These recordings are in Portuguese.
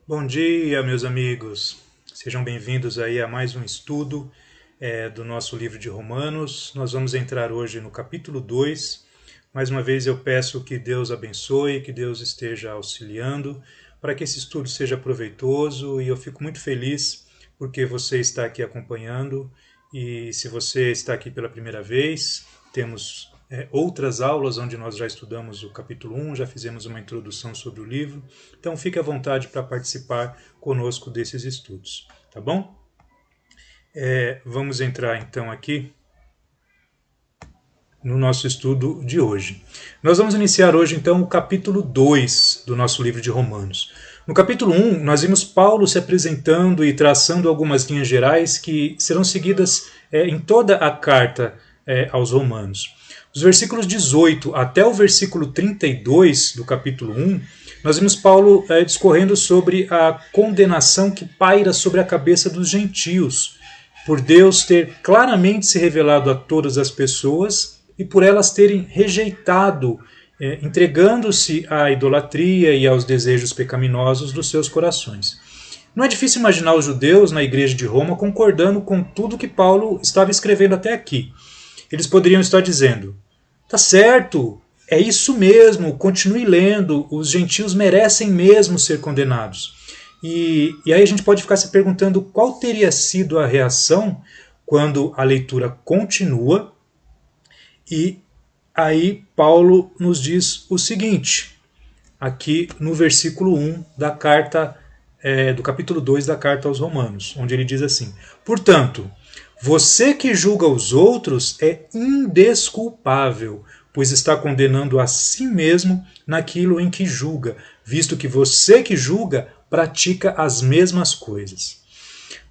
Bom dia, meus amigos. Sejam bem-vindos aí a mais um estudo do nosso livro de Romanos. Nós vamos entrar hoje no capítulo 2. Mais uma vez eu peço que Deus abençoe, que Deus esteja auxiliando, para que esse estudo seja proveitoso, e eu fico muito feliz porque você está aqui acompanhando. E se você está aqui pela primeira vez, temos outras aulas onde nós já estudamos o capítulo 1, já fizemos uma introdução sobre o livro, então fique à vontade para participar conosco desses estudos, tá bom? Vamos entrar então aqui no nosso estudo de hoje. Nós vamos iniciar hoje então o capítulo 2 do nosso livro de Romanos. No capítulo 1, nós vimos Paulo se apresentando e traçando algumas linhas gerais que serão seguidas em toda a carta aos Romanos. Dos versículos 18 até o versículo 32 do capítulo 1, nós vimos Paulo discorrendo sobre a condenação que paira sobre a cabeça dos gentios, por Deus ter claramente se revelado a todas as pessoas e por elas terem rejeitado, entregando-se à idolatria e aos desejos pecaminosos dos seus corações. Não é difícil imaginar os judeus na igreja de Roma concordando com tudo que Paulo estava escrevendo até aqui. Eles poderiam estar dizendo: tá certo, é isso mesmo, continue lendo, os gentios merecem mesmo ser condenados. E aí a gente pode ficar se perguntando qual teria sido a reação quando a leitura continua e aí Paulo nos diz o seguinte, aqui no versículo 1 da carta, do capítulo 2 da carta aos Romanos, onde ele diz assim: portanto, você que julga os outros é indesculpável, pois está condenando a si mesmo naquilo em que julga, visto que você que julga pratica as mesmas coisas.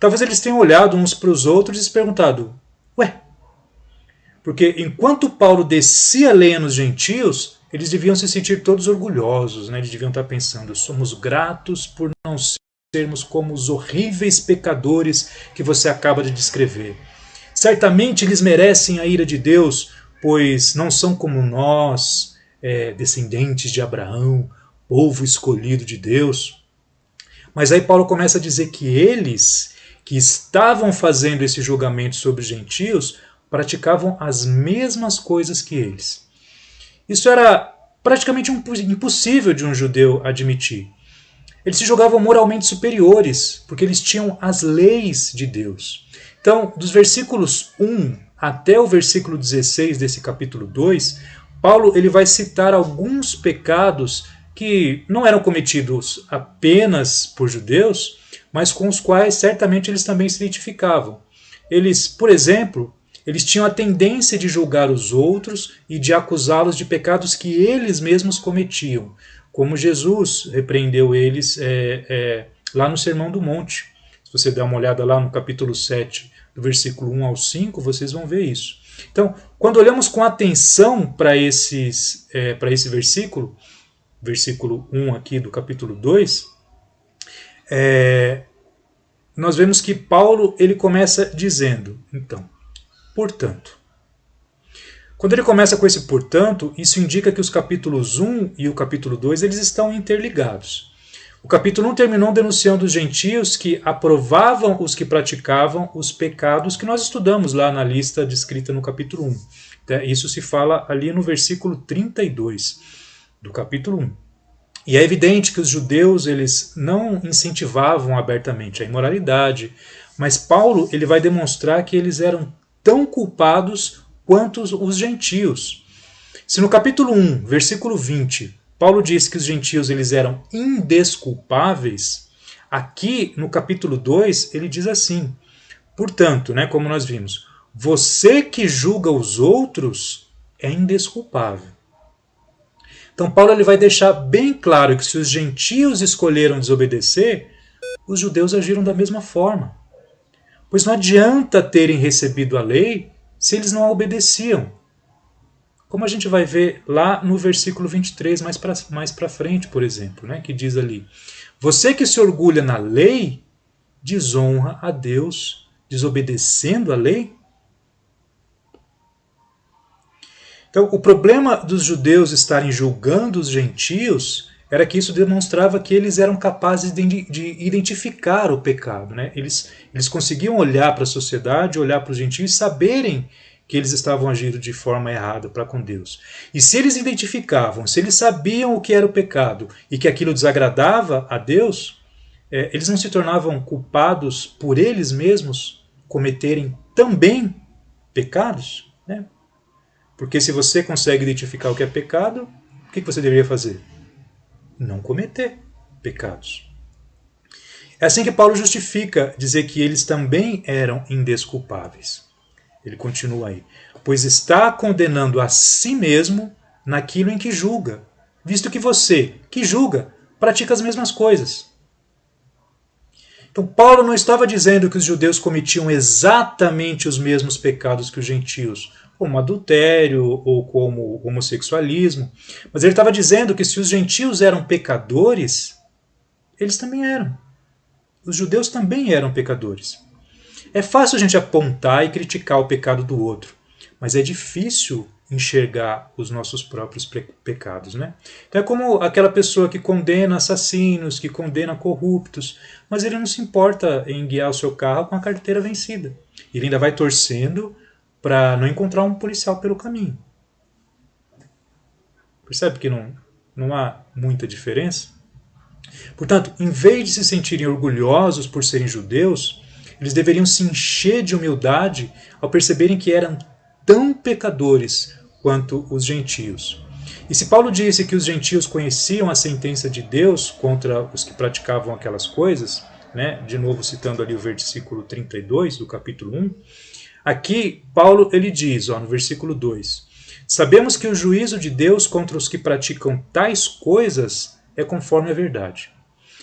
Talvez eles tenham olhado uns para os outros e se perguntado: ué, porque enquanto Paulo descia a lei nos gentios, eles deviam se sentir todos orgulhosos, né? Eles deviam estar pensando: somos gratos por não sermos como os horríveis pecadores que você acaba de descrever. Certamente eles merecem a ira de Deus, pois não são como nós, descendentes de Abraão, povo escolhido de Deus. Mas aí Paulo começa a dizer que eles, que estavam fazendo esse julgamento sobre os gentios, praticavam as mesmas coisas que eles. Isso era praticamente impossível de um judeu admitir. Eles se julgavam moralmente superiores, porque eles tinham as leis de Deus. Então, dos versículos 1 até o versículo 16 desse capítulo 2, Paulo ele vai citar alguns pecados que não eram cometidos apenas por judeus, mas com os quais certamente eles também se identificavam. Eles, por exemplo, eles tinham a tendência de julgar os outros e de acusá-los de pecados que eles mesmos cometiam, como Jesus repreendeu eles lá no Sermão do Monte. Se você der uma olhada lá no capítulo 7, do versículo 1 ao 5, vocês vão ver isso. Então, quando olhamos com atenção para esse versículo, versículo 1 aqui do capítulo 2, nós vemos que Paulo ele começa dizendo, então, portanto. Quando ele começa com esse portanto, isso indica que os capítulos 1 e o capítulo 2 eles estão interligados. O capítulo 1 terminou denunciando os gentios que aprovavam os que praticavam os pecados que nós estudamos lá na lista descrita no capítulo 1. Isso se fala ali no versículo 32 do capítulo 1. E é evidente que os judeus eles não incentivavam abertamente a imoralidade, mas Paulo ele vai demonstrar que eles eram tão culpados quanto os gentios. Se no capítulo 1, versículo 20, Paulo diz que os gentios eles eram indesculpáveis, aqui no capítulo 2 ele diz assim, portanto, né, como nós vimos, você que julga os outros é indesculpável. Então Paulo ele vai deixar bem claro que se os gentios escolheram desobedecer, os judeus agiram da mesma forma. Pois não adianta terem recebido a lei se eles não a obedeciam. Como a gente vai ver lá no versículo 23, mais para frente, por exemplo, né, que diz ali: você que se orgulha na lei, desonra a Deus, desobedecendo a lei? Então, o problema dos judeus estarem julgando os gentios era que isso demonstrava que eles eram capazes de identificar o pecado. Né? Eles conseguiam olhar para a sociedade, olhar para os gentios e saberem que eles estavam agindo de forma errada para com Deus. E se eles identificavam, se eles sabiam o que era o pecado e que aquilo desagradava a Deus, eles não se tornavam culpados por eles mesmos cometerem também pecados? Né? Porque se você consegue identificar o que é pecado, o que você deveria fazer? Não cometer pecados. É assim que Paulo justifica dizer que eles também eram indesculpáveis. Ele continua aí. Pois está condenando a si mesmo naquilo em que julga, visto que você, que julga, pratica as mesmas coisas. Então Paulo não estava dizendo que os judeus cometiam exatamente os mesmos pecados que os gentios, como adultério ou como homossexualismo, mas ele estava dizendo que se os gentios eram pecadores, eles também eram. Os judeus também eram pecadores. É fácil a gente apontar e criticar o pecado do outro, mas é difícil enxergar os nossos próprios pecados, né? Então é como aquela pessoa que condena assassinos, que condena corruptos, mas ele não se importa em guiar o seu carro com a carteira vencida. Ele ainda vai torcendo para não encontrar um policial pelo caminho. Percebe que não há muita diferença? Portanto, em vez de se sentirem orgulhosos por serem judeus, eles deveriam se encher de humildade ao perceberem que eram tão pecadores quanto os gentios. E se Paulo disse que os gentios conheciam a sentença de Deus contra os que praticavam aquelas coisas, né, de novo citando ali o versículo 32 do capítulo 1, aqui Paulo ele diz, no versículo 2, sabemos que o juízo de Deus contra os que praticam tais coisas é conforme a verdade.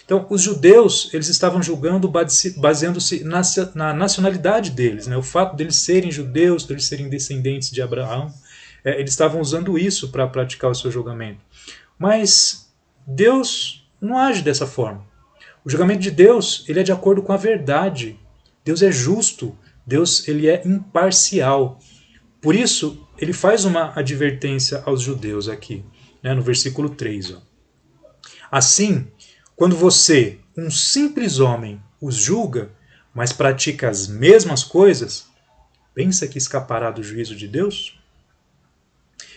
Então, os judeus eles estavam julgando baseando-se na nacionalidade deles, né? O fato deles serem judeus, deles serem descendentes de Abraão, eles estavam usando isso para praticar o seu julgamento. Mas Deus não age dessa forma. O julgamento de Deus ele é de acordo com a verdade. Deus é justo, Deus ele é imparcial. Por isso, ele faz uma advertência aos judeus aqui, né? No versículo 3. Assim, quando você, um simples homem, os julga, mas pratica as mesmas coisas, pensa que escapará do juízo de Deus?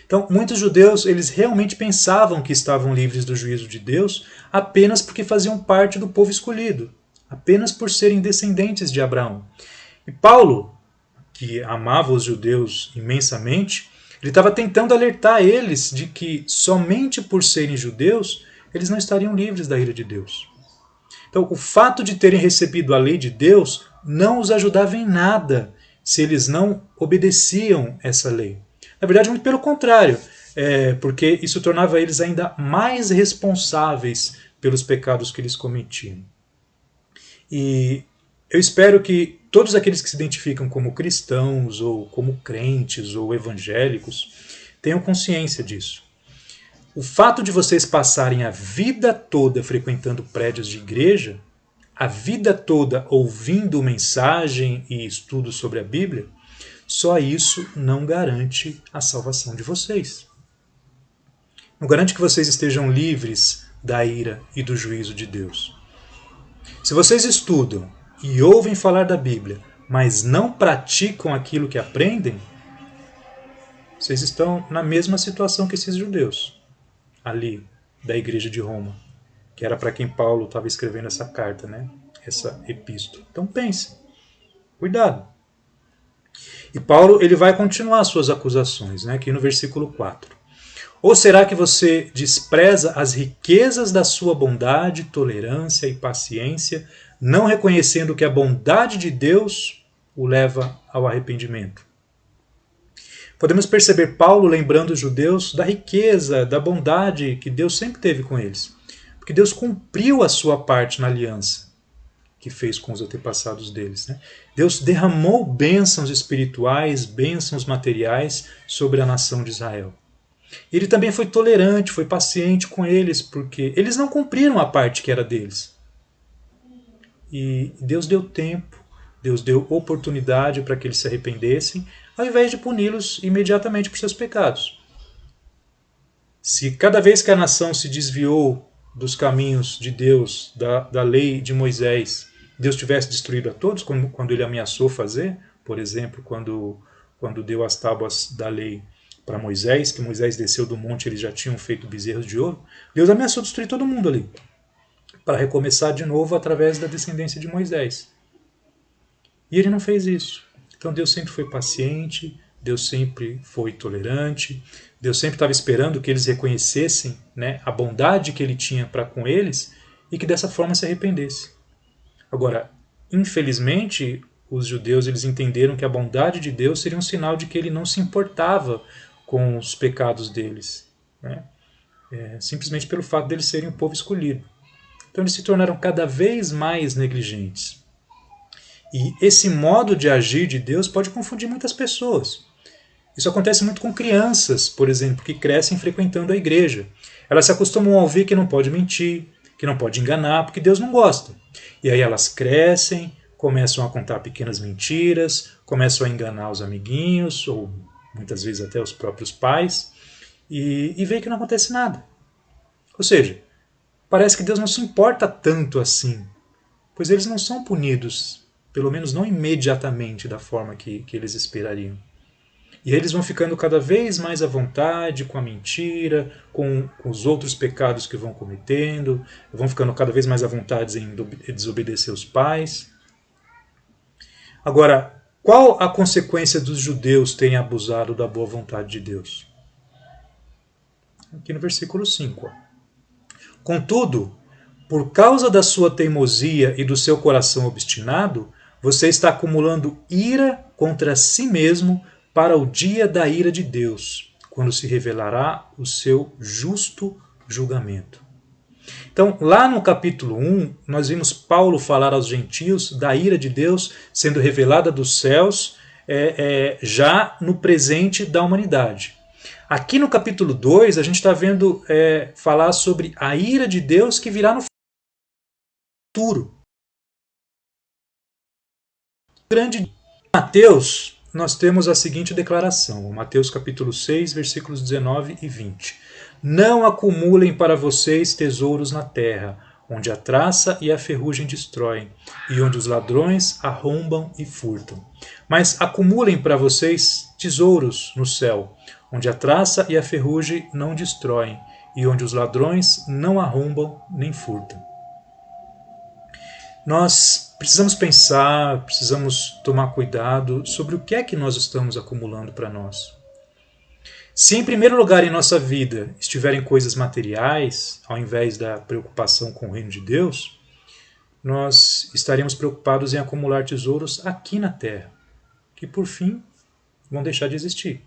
Então, muitos judeus, eles realmente pensavam que estavam livres do juízo de Deus apenas porque faziam parte do povo escolhido, apenas por serem descendentes de Abraão. E Paulo, que amava os judeus imensamente, ele estava tentando alertar eles de que somente por serem judeus, eles não estariam livres da ira de Deus. Então, o fato de terem recebido a lei de Deus não os ajudava em nada se eles não obedeciam essa lei. Na verdade, muito pelo contrário, porque isso tornava eles ainda mais responsáveis pelos pecados que eles cometiam. E eu espero que todos aqueles que se identificam como cristãos, ou como crentes, ou evangélicos, tenham consciência disso. O fato de vocês passarem a vida toda frequentando prédios de igreja, a vida toda ouvindo mensagem e estudos sobre a Bíblia, só isso não garante a salvação de vocês. Não garante que vocês estejam livres da ira e do juízo de Deus. Se vocês estudam e ouvem falar da Bíblia, mas não praticam aquilo que aprendem, vocês estão na mesma situação que esses judeus ali da igreja de Roma, que era para quem Paulo estava escrevendo essa carta, né? Essa epístola. Então pense, cuidado. E Paulo ele vai continuar suas acusações, né? Aqui no versículo 4. Ou será que você despreza as riquezas da sua bondade, tolerância e paciência, não reconhecendo que a bondade de Deus o leva ao arrependimento? Podemos perceber Paulo lembrando os judeus da riqueza, da bondade que Deus sempre teve com eles. Porque Deus cumpriu a sua parte na aliança que fez com os antepassados deles. Né? Deus derramou bênçãos espirituais, bênçãos materiais sobre a nação de Israel. Ele também foi tolerante, foi paciente com eles, porque eles não cumpriram a parte que era deles. E Deus deu tempo, Deus deu oportunidade para que eles se arrependessem, ao invés de puni-los imediatamente por seus pecados. Se cada vez que a nação se desviou dos caminhos de Deus, da lei de Moisés, Deus tivesse destruído a todos, como quando ele ameaçou fazer, por exemplo, quando deu as tábuas da lei para Moisés, que Moisés desceu do monte, eles já tinham feito bezerros de ouro, Deus ameaçou destruir todo mundo ali, para recomeçar de novo através da descendência de Moisés. E ele não fez isso. Então Deus sempre foi paciente, Deus sempre foi tolerante, Deus sempre estava esperando que eles reconhecessem, né, a bondade que ele tinha para com eles e que dessa forma se arrependessem. Agora, infelizmente, os judeus eles entenderam que a bondade de Deus seria um sinal de que ele não se importava com os pecados deles, né? Simplesmente pelo fato deles serem o povo escolhido. Então eles se tornaram cada vez mais negligentes. E esse modo de agir de Deus pode confundir muitas pessoas. Isso acontece muito com crianças, por exemplo, que crescem frequentando a igreja. Elas se acostumam a ouvir que não pode mentir, que não pode enganar, porque Deus não gosta. E aí elas crescem, começam a contar pequenas mentiras, começam a enganar os amiguinhos, ou muitas vezes até os próprios pais, e veem que não acontece nada. Ou seja, parece que Deus não se importa tanto assim, pois eles não são punidos, pelo menos não imediatamente da forma que eles esperariam. E aí eles vão ficando cada vez mais à vontade com a mentira, com os outros pecados que vão cometendo, vão ficando cada vez mais à vontade em desobedecer os pais. Agora, qual a consequência dos judeus terem abusado da boa vontade de Deus? Aqui no versículo 5. Contudo, por causa da sua teimosia e do seu coração obstinado, você está acumulando ira contra si mesmo para o dia da ira de Deus, quando se revelará o seu justo julgamento. Então, lá no capítulo 1, nós vimos Paulo falar aos gentios da ira de Deus sendo revelada dos céus já no presente da humanidade. Aqui no capítulo 2, a gente está vendo falar sobre a ira de Deus que virá no futuro. Grande Mateus, nós temos a seguinte declaração, Mateus capítulo 6, versículos 19 e 20. Não acumulem para vocês tesouros na terra, onde a traça e a ferrugem destroem, e onde os ladrões arrombam e furtam. Mas acumulem para vocês tesouros no céu, onde a traça e a ferrugem não destroem, e onde os ladrões não arrombam nem furtam. Nós precisamos pensar, precisamos tomar cuidado sobre o que é que nós estamos acumulando para nós. Se em primeiro lugar em nossa vida estiverem coisas materiais, ao invés da preocupação com o reino de Deus, nós estaremos preocupados em acumular tesouros aqui na terra, que por fim vão deixar de existir.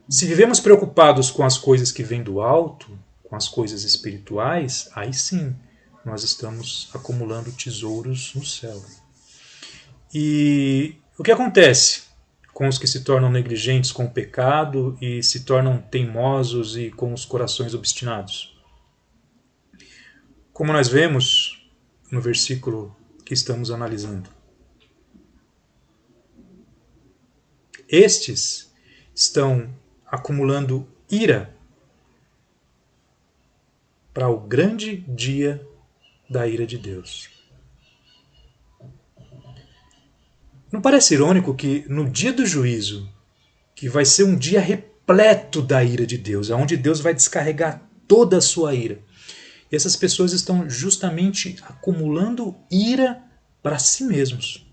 Se vivemos preocupados com as coisas que vêm do alto, com as coisas espirituais, aí sim, nós estamos acumulando tesouros no céu. E o que acontece com os que se tornam negligentes com o pecado e se tornam teimosos e com os corações obstinados? Como nós vemos no versículo que estamos analisando. Estes estão acumulando ira para o grande dia da ira de Deus. Não parece irônico que no dia do juízo, que vai ser um dia repleto da ira de Deus, onde Deus vai descarregar toda a sua ira, e essas pessoas estão justamente acumulando ira para si mesmos.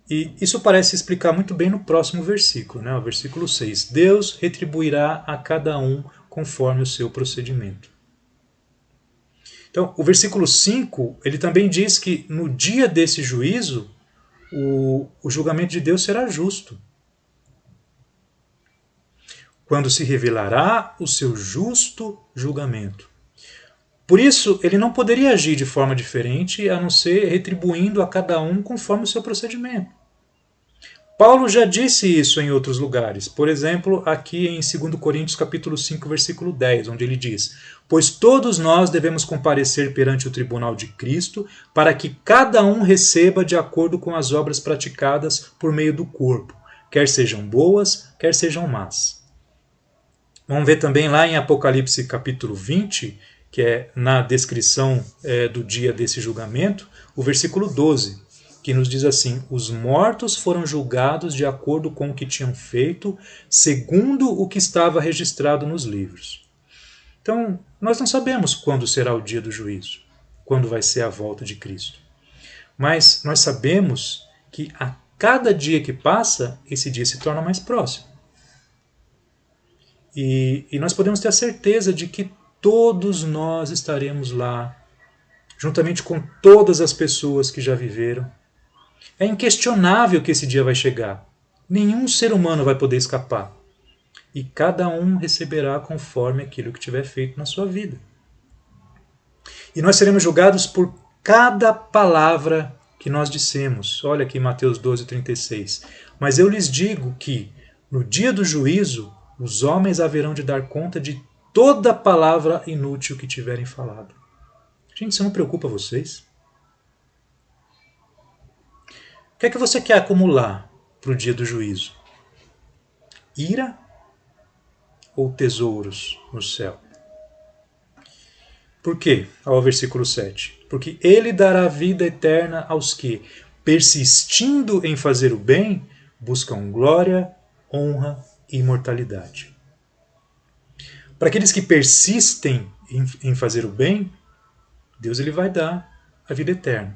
E isso parece explicar muito bem no próximo versículo, né? O versículo 6. Deus retribuirá a cada um conforme o seu procedimento. Então, o versículo 5, ele também diz que no dia desse juízo, o julgamento de Deus será justo. Quando se revelará o seu justo julgamento. Por isso, ele não poderia agir de forma diferente, a não ser retribuindo a cada um conforme o seu procedimento. Paulo já disse isso em outros lugares. Por exemplo, aqui em 2 Coríntios capítulo 5, versículo 10, onde ele diz: Pois todos nós devemos comparecer perante o tribunal de Cristo, para que cada um receba de acordo com as obras praticadas por meio do corpo, quer sejam boas, quer sejam más. Vamos ver também lá em Apocalipse capítulo 20, que é na descrição do dia desse julgamento, o versículo 12, que nos diz assim: os mortos foram julgados de acordo com o que tinham feito, segundo o que estava registrado nos livros. Então, nós não sabemos quando será o dia do juízo, quando vai ser a volta de Cristo. Mas nós sabemos que a cada dia que passa, esse dia se torna mais próximo. E nós podemos ter a certeza de que todos nós estaremos lá, juntamente com todas as pessoas que já viveram. É inquestionável que esse dia vai chegar. Nenhum ser humano vai poder escapar. E cada um receberá conforme aquilo que tiver feito na sua vida. E nós seremos julgados por cada palavra que nós dissemos. Olha aqui Mateus 12:36. Mas eu lhes digo que, no dia do juízo, os homens haverão de dar conta de toda palavra inútil que tiverem falado. Gente, isso não preocupa vocês? O que é que você quer acumular para o dia do juízo? Ira ou tesouros no céu? Por quê? Ao versículo 7. Porque ele dará vida eterna aos que, persistindo em fazer o bem, buscam glória, honra e imortalidade. Para aqueles que persistem em fazer o bem, Deus ele vai dar a vida eterna.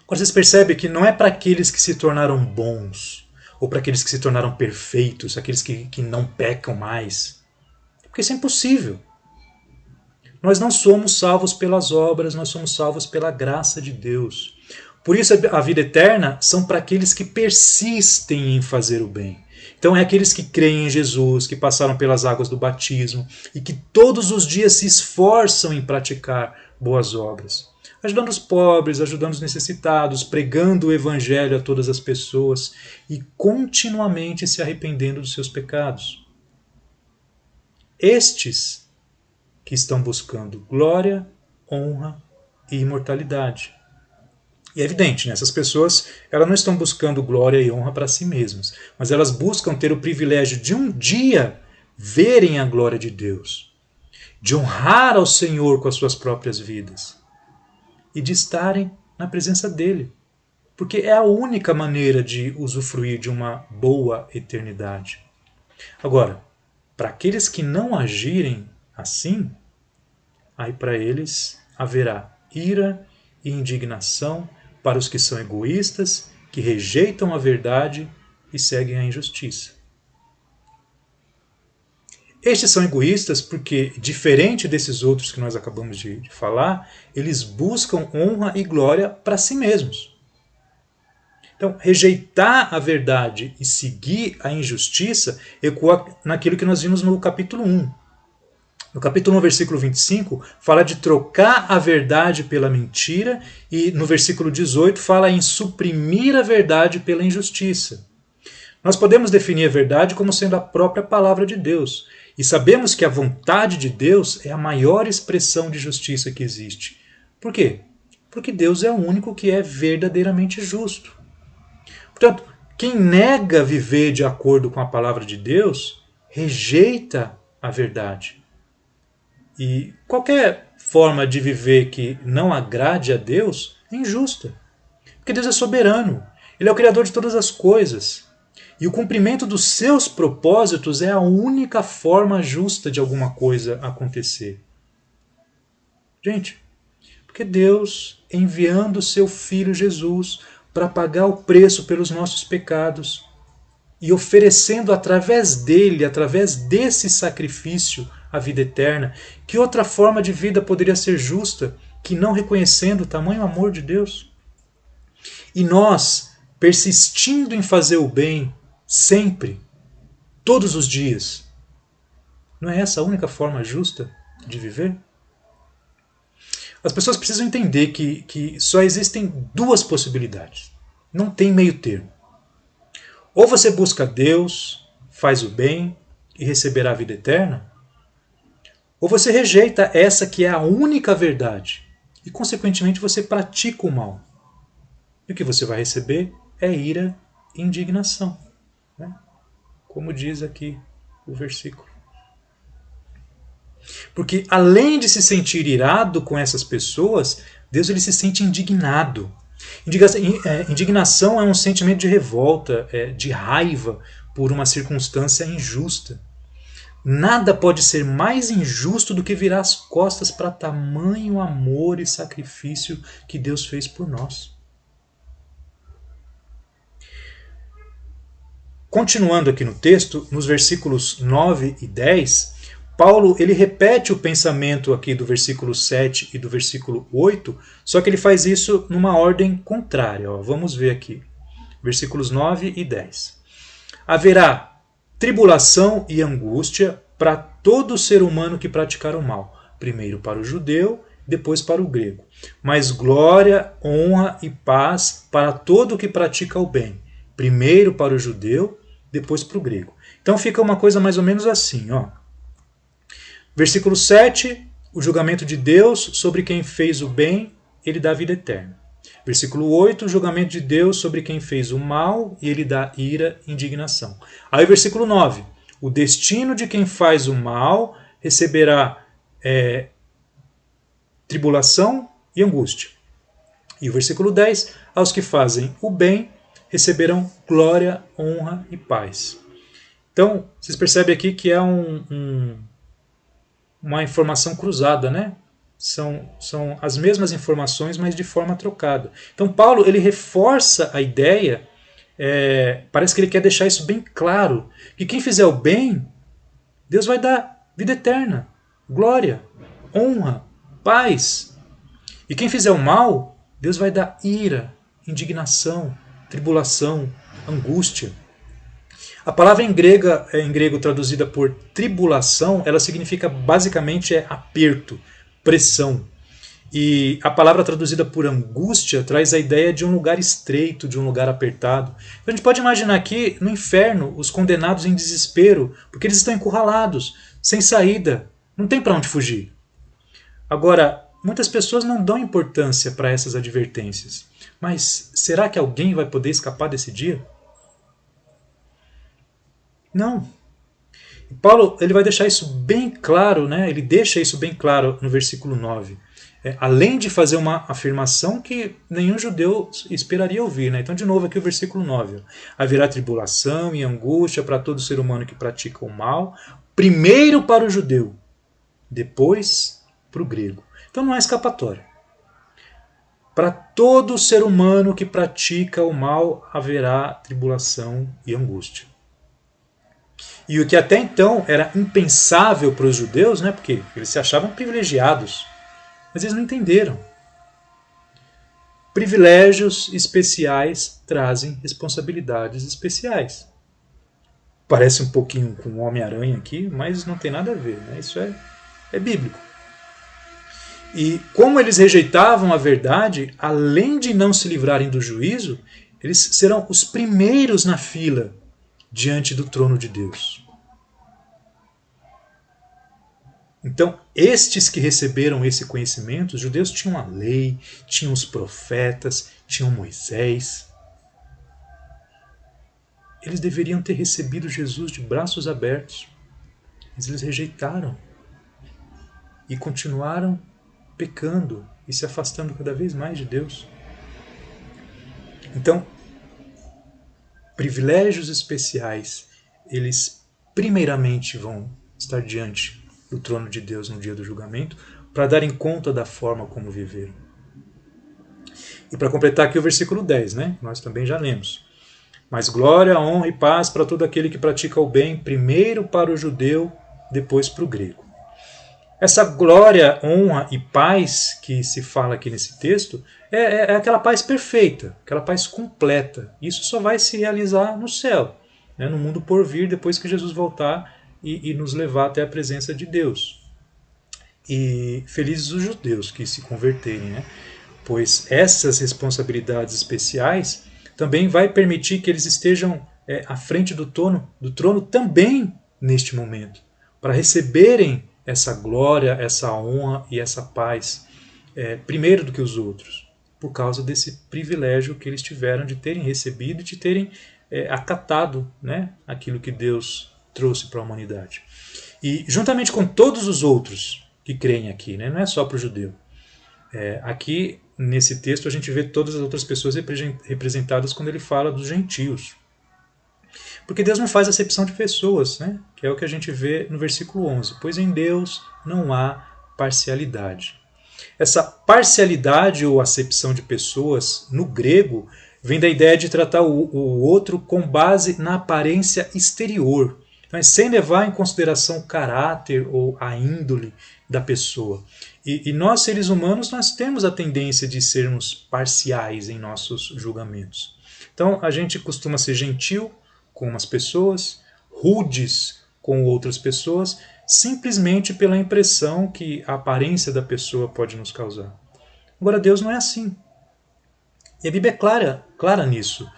Agora vocês percebem que não é para aqueles que se tornaram bons, ou para aqueles que se tornaram perfeitos, aqueles que não pecam mais. Porque isso é impossível. Nós não somos salvos pelas obras, nós somos salvos pela graça de Deus. Por isso a vida eterna são para aqueles que persistem em fazer o bem. Então é aqueles que creem em Jesus, que passaram pelas águas do batismo e que todos os dias se esforçam em praticar boas obras. Ajudando os pobres, ajudando os necessitados, pregando o evangelho a todas as pessoas e continuamente se arrependendo dos seus pecados. Estes que estão buscando glória, honra e imortalidade. E é evidente, né? Essas pessoas elas não estão buscando glória e honra para si mesmas, mas elas buscam ter o privilégio de um dia verem a glória de Deus, de honrar ao Senhor com as suas próprias vidas e de estarem na presença dele, porque é a única maneira de usufruir de uma boa eternidade. Agora, para aqueles que não agirem assim, aí para eles haverá ira e indignação para os que são egoístas, que rejeitam a verdade e seguem a injustiça. Estes são egoístas porque, diferente desses outros que nós acabamos de falar, eles buscam honra e glória para si mesmos. Então, rejeitar a verdade e seguir a injustiça ecoa naquilo que nós vimos no capítulo 1. No capítulo 1, versículo 25, fala de trocar a verdade pela mentira e no versículo 18 fala em suprimir a verdade pela injustiça. Nós podemos definir a verdade como sendo a própria palavra de Deus e sabemos que a vontade de Deus é a maior expressão de justiça que existe. Por quê? Porque Deus é o único que é verdadeiramente justo. Portanto, quem nega viver de acordo com a palavra de Deus, rejeita a verdade. E qualquer forma de viver que não agrade a Deus é injusta. Porque Deus é soberano. Ele é o Criador de todas as coisas. E o cumprimento dos seus propósitos é a única forma justa de alguma coisa acontecer. Gente, porque Deus, enviando o seu Filho Jesus para pagar o preço pelos nossos pecados e oferecendo através dele, através desse sacrifício, a vida eterna, que outra forma de vida poderia ser justa que não reconhecendo o tamanho amor de Deus? E nós, persistindo em fazer o bem, sempre, todos os dias, não é essa a única forma justa de viver? As pessoas precisam entender que só existem duas possibilidades. Não tem meio termo. Ou você busca Deus, faz o bem e receberá a vida eterna, ou você rejeita essa que é a única verdade e, consequentemente, você pratica o mal. E o que você vai receber é ira e indignação, né? Como diz aqui o versículo. Porque além de se sentir irado com essas pessoas, Deus ele se sente indignado. Indignação é um sentimento de revolta, de raiva por uma circunstância injusta. Nada pode ser mais injusto do que virar as costas para tamanho amor e sacrifício que Deus fez por nós. Continuando aqui no texto, nos versículos 9 e 10, Paulo ele repete o pensamento aqui do versículo 7 e do versículo 8, só que ele faz isso numa ordem contrária. Vamos ver aqui, versículos 9 e 10. Haverá tribulação e angústia para todo ser humano que praticar o mal, primeiro para o judeu, depois para o grego. Mas glória, honra e paz para todo o que pratica o bem, primeiro para o judeu, depois para o grego. Então fica uma coisa mais ou menos assim, ó. Versículo 7, o julgamento de Deus sobre quem fez o bem, ele dá vida eterna. Versículo 8, o julgamento de Deus sobre quem fez o mal, e ele dá ira e indignação. Aí versículo 9, o destino de quem faz o mal receberá tribulação e angústia. E o versículo 10, aos que fazem o bem receberão glória, honra e paz. Então, vocês percebem aqui que é uma informação cruzada, né? São as mesmas informações, mas de forma trocada. Então Paulo ele reforça a ideia, parece que ele quer deixar isso bem claro, que quem fizer o bem, Deus vai dar vida eterna, glória, honra, paz. E quem fizer o mal, Deus vai dar ira, indignação, tribulação, angústia. A palavra em grego traduzida por tribulação, ela significa basicamente aperto, pressão. E a palavra traduzida por angústia traz a ideia de um lugar estreito, de um lugar apertado. Então a gente pode imaginar aqui no inferno os condenados em desespero, porque eles estão encurralados, sem saída, não tem para onde fugir. Agora, muitas pessoas não dão importância para essas advertências. Mas será que alguém vai poder escapar desse dia? Não. E Paulo ele vai deixar isso bem claro, né? Ele deixa isso bem claro no versículo 9. Além de fazer uma afirmação que nenhum judeu esperaria ouvir. Né? Então, de novo, aqui o versículo 9. Haverá tribulação e angústia para todo ser humano que pratica o mal, primeiro para o judeu, depois para o grego. Então não há escapatória. Para todo ser humano que pratica o mal haverá tribulação e angústia. E o que até então era impensável para os judeus, né, porque eles se achavam privilegiados, mas eles não entenderam. Privilégios especiais trazem responsabilidades especiais. Parece um pouquinho com o Homem-Aranha aqui, mas não tem nada a ver. Né? Isso é bíblico. E como eles rejeitavam a verdade, além de não se livrarem do juízo, eles serão os primeiros na fila diante do trono de Deus. Então, estes que receberam esse conhecimento, os judeus tinham a lei, tinham os profetas, tinham Moisés. Eles deveriam ter recebido Jesus de braços abertos, mas eles rejeitaram e continuaram pecando e se afastando cada vez mais de Deus. Então, privilégios especiais, eles primeiramente vão estar diante do trono de Deus no dia do julgamento, para darem conta da forma como viveram. E para completar aqui o versículo 10, né? Nós também já lemos. Mas glória, honra e paz para todo aquele que pratica o bem, primeiro para o judeu, depois para o grego. Essa glória, honra e paz que se fala aqui nesse texto é aquela paz perfeita, aquela paz completa. Isso só vai se realizar no céu, né, no mundo por vir, depois que Jesus voltar e nos levar até a presença de Deus. E felizes os judeus que se converterem, né? Pois essas responsabilidades especiais também vai permitir que eles estejam à frente do trono também neste momento, para receberem essa glória, essa honra e essa paz primeiro do que os outros, por causa desse privilégio que eles tiveram de terem recebido e de terem acatado, né, aquilo que Deus trouxe para a humanidade. E juntamente com todos os outros que creem aqui, né? Não é só para o judeu. Aqui, nesse texto, a gente vê todas as outras pessoas representadas quando ele fala dos gentios. Porque Deus não faz acepção de pessoas, né? Que é o que a gente vê no versículo 11. Pois em Deus não há parcialidade. Essa parcialidade ou acepção de pessoas, no grego, vem da ideia de tratar o outro com base na aparência exterior, então, sem levar em consideração o caráter ou a índole da pessoa. E nós, seres humanos, nós temos a tendência de sermos parciais em nossos julgamentos. Então, a gente costuma ser gentil com umas pessoas, rudes com outras pessoas, simplesmente pela impressão que a aparência da pessoa pode nos causar. Agora, Deus não é assim. E a Bíblia é clara nisso,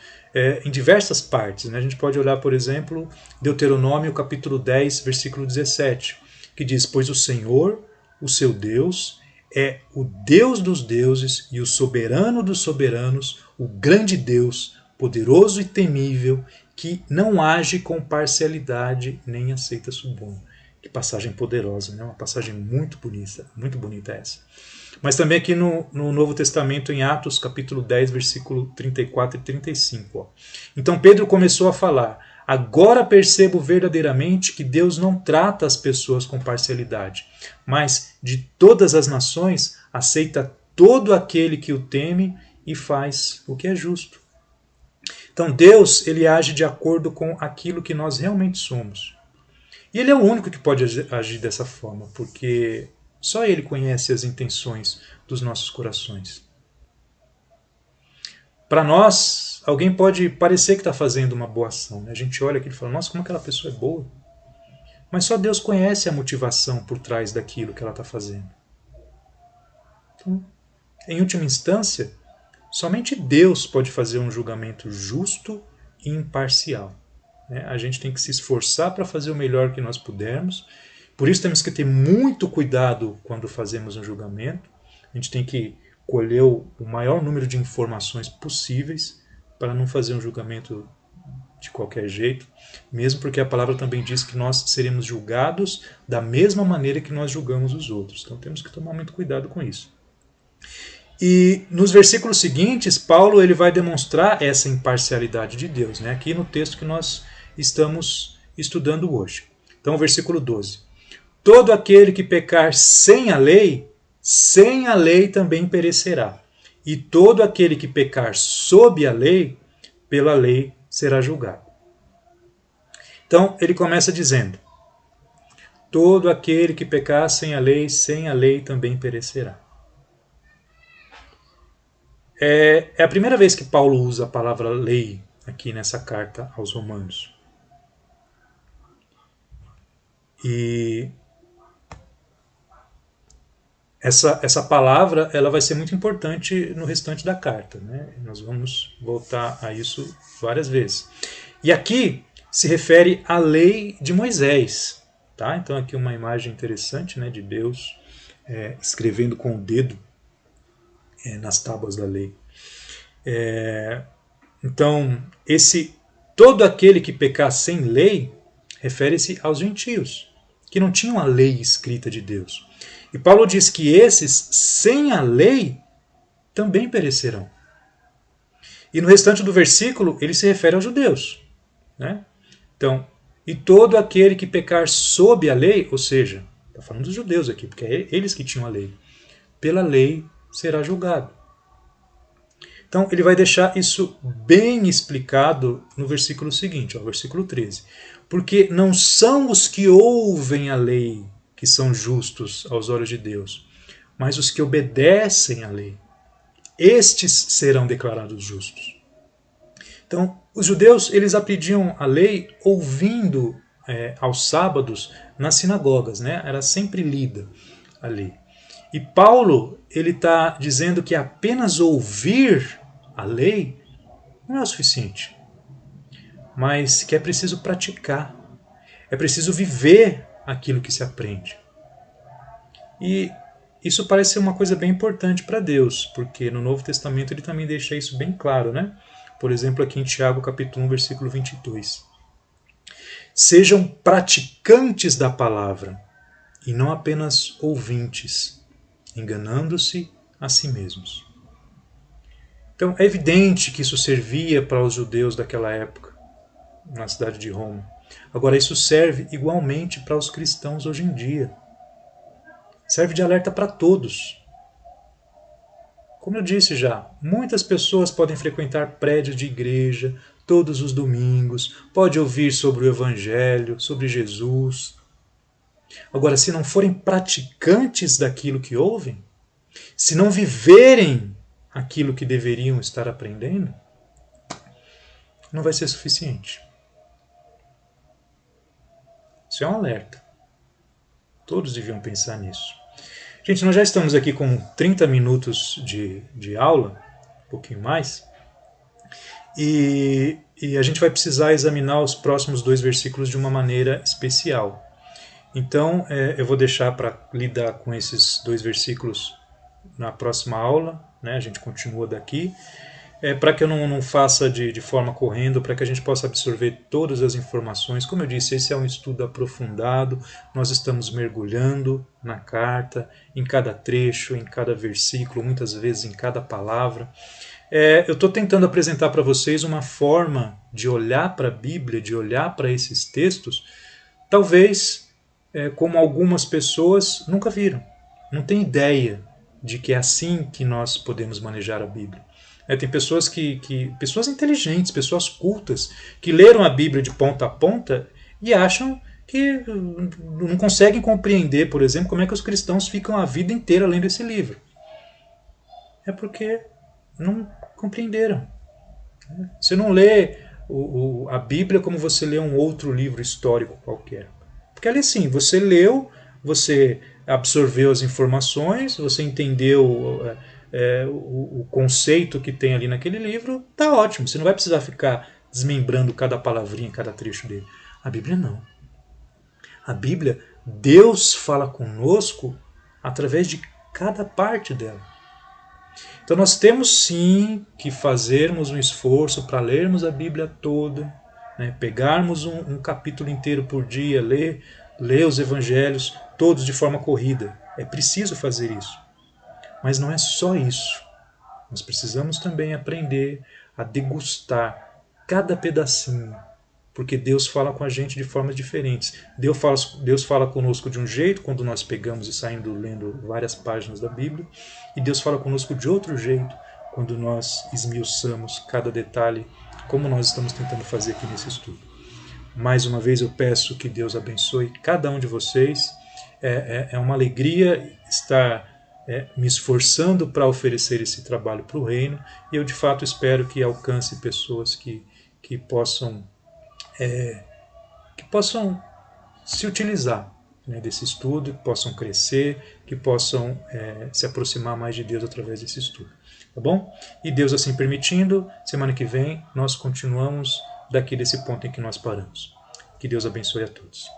em diversas partes. Né? A gente pode olhar, por exemplo, Deuteronômio capítulo 10, versículo 17, que diz: pois o Senhor, o seu Deus, é o Deus dos deuses e o soberano dos soberanos, o grande Deus, poderoso e temível, que não age com parcialidade nem aceita suborno. Que passagem poderosa, né? Uma passagem muito bonita essa. Mas também aqui no Novo Testamento, em Atos, capítulo 10, versículo 34 e 35. Ó. Então Pedro começou a falar: agora percebo verdadeiramente que Deus não trata as pessoas com parcialidade, mas de todas as nações aceita todo aquele que o teme e faz o que é justo. Então Deus, ele age de acordo com aquilo que nós realmente somos. E ele é o único que pode agir dessa forma, porque só ele conhece as intenções dos nossos corações. Para nós, alguém pode parecer que está fazendo uma boa ação. Né? A gente olha aqui e fala: nossa, como aquela pessoa é boa. Mas só Deus conhece a motivação por trás daquilo que ela está fazendo. Então, em última instância, somente Deus pode fazer um julgamento justo e imparcial. A gente tem que se esforçar para fazer o melhor que nós pudermos. Por isso temos que ter muito cuidado quando fazemos um julgamento. A gente tem que colher o maior número de informações possíveis para não fazer um julgamento de qualquer jeito, mesmo porque a palavra também diz que nós seremos julgados da mesma maneira que nós julgamos os outros. Então temos que tomar muito cuidado com isso. E nos versículos seguintes, Paulo ele vai demonstrar essa imparcialidade de Deus, né? Aqui no texto que nós estamos estudando hoje. Então, versículo 12. Todo aquele que pecar sem a lei também perecerá. E todo aquele que pecar sob a lei, pela lei será julgado. Então, ele começa dizendo: todo aquele que pecar sem a lei também perecerá. É a primeira vez que Paulo usa a palavra lei aqui nessa carta aos Romanos. E essa palavra ela vai ser muito importante no restante da carta. Né? Nós vamos voltar a isso várias vezes. E aqui se refere à lei de Moisés. Tá? Então aqui uma imagem interessante, né, de Deus escrevendo com o dedo nas tábuas da lei. Então, todo aquele que pecar sem lei refere-se aos gentios, que não tinham a lei escrita de Deus. E Paulo diz que esses, sem a lei, também perecerão. E no restante do versículo, ele se refere aos judeus. Né? Então, e todo aquele que pecar sob a lei, ou seja, está falando dos judeus aqui, porque é eles que tinham a lei, pela lei será julgado. Então, ele vai deixar isso bem explicado no versículo seguinte, versículo 13. Porque não são os que ouvem a lei que são justos aos olhos de Deus, mas os que obedecem à lei. Estes serão declarados justos. Então, os judeus eles aprendiam a lei ouvindo aos sábados nas sinagogas, né? Era sempre lida a lei. E Paulo ele está dizendo que apenas ouvir a lei não é o suficiente, mas que é preciso praticar, é preciso viver aquilo que se aprende. E isso parece ser uma coisa bem importante para Deus, porque no Novo Testamento ele também deixa isso bem claro, né? Por exemplo, aqui em Tiago capítulo 1, versículo 22. Sejam praticantes da palavra e não apenas ouvintes, enganando-se a si mesmos. Então é evidente que isso servia para os judeus daquela época, na cidade de Roma. Agora isso serve igualmente para os cristãos hoje em dia. Serve de alerta para todos. Como eu disse já, muitas pessoas podem frequentar prédios de igreja todos os domingos, pode ouvir sobre o Evangelho, sobre Jesus. Agora, se não forem praticantes daquilo que ouvem, se não viverem aquilo que deveriam estar aprendendo, não vai ser suficiente. Isso é um alerta. Todos deviam pensar nisso. Gente, nós já estamos aqui com 30 minutos de aula, um pouquinho mais, e a gente vai precisar examinar os próximos 2 versículos de uma maneira especial. Então, eu vou deixar para lidar com esses 2 versículos na próxima aula, né? A gente continua daqui, para que eu não faça de forma correndo, para que a gente possa absorver todas as informações. Como eu disse, esse é um estudo aprofundado, nós estamos mergulhando na carta, em cada trecho, em cada versículo, muitas vezes em cada palavra. Eu estou tentando apresentar para vocês uma forma de olhar para a Bíblia, de olhar para esses textos, talvez como algumas pessoas nunca viram, não têm ideia de que é assim que nós podemos manejar a Bíblia. Tem pessoas pessoas inteligentes, pessoas cultas, que leram a Bíblia de ponta a ponta e acham que não conseguem compreender, por exemplo, como é que os cristãos ficam a vida inteira lendo esse livro. É porque não compreenderam. Você não lê a Bíblia como você lê um outro livro histórico qualquer. Porque ali sim, você leu, você absorveu as informações, você entendeu o conceito que tem ali naquele livro, tá ótimo. Você não vai precisar ficar desmembrando cada palavrinha, cada trecho dele. A Bíblia não. A Bíblia, Deus fala conosco através de cada parte dela. Então nós temos sim que fazermos um esforço para lermos a Bíblia toda, né? Pegarmos um capítulo inteiro por dia, ler os evangelhos todos de forma corrida. É preciso fazer isso. Mas não é só isso. Nós precisamos também aprender a degustar cada pedacinho, porque Deus fala com a gente de formas diferentes. Deus fala conosco de um jeito quando nós pegamos e saímos lendo várias páginas da Bíblia, e Deus fala conosco de outro jeito quando nós esmiuçamos cada detalhe, como nós estamos tentando fazer aqui nesse estudo. Mais uma vez eu peço que Deus abençoe cada um de vocês. É uma alegria estar me esforçando para oferecer esse trabalho para o reino, e eu de fato espero que alcance pessoas que possam se utilizar, né, desse estudo, que possam crescer, que possam se aproximar mais de Deus através desse estudo. Tá bom? E Deus assim permitindo, semana que vem nós continuamos daqui desse ponto em que nós paramos. Que Deus abençoe a todos.